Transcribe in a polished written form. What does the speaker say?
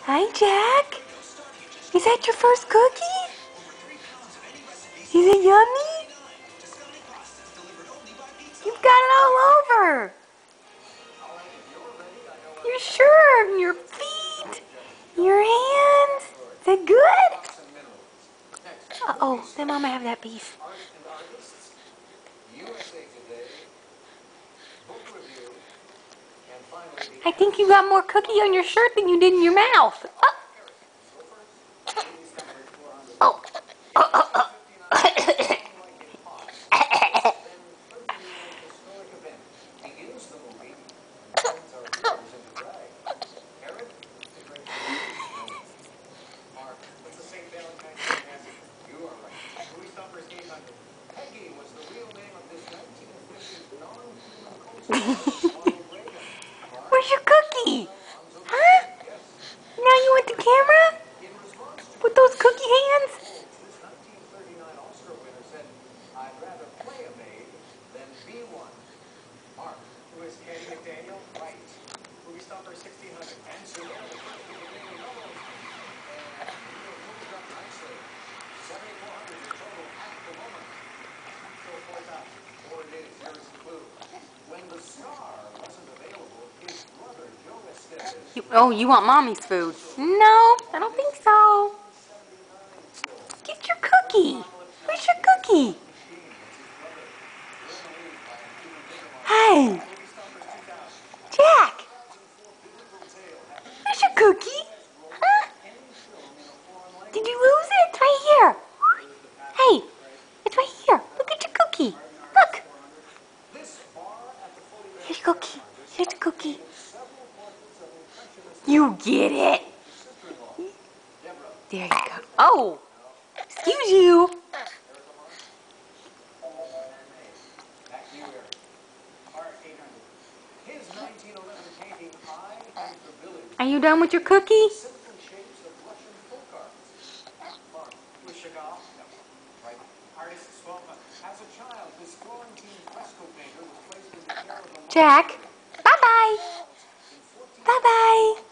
Hi, Jack. Is that your first cookie? Is it yummy? You've got it all over. Your shirt, your feet, your hands. Is that good? Uh-oh, let Mama have that piece. I think you got more cookie on your shirt than you did in your mouth. Oh. Where's your cookie? Huh? Now you want the camera? With those cookie hands? You want Mommy's food? No, I don't think so. Get your cookie. Where's your cookie? Hey, Jack. Where's your cookie? Huh? Did you lose it? It's right here. Hey, it's right here. Look at your cookie. Look. Here's your cookie. Here's your cookie. You get it. There you go. Oh, excuse you. Are you done with your cookie? Jack, bye-bye. Bye-bye.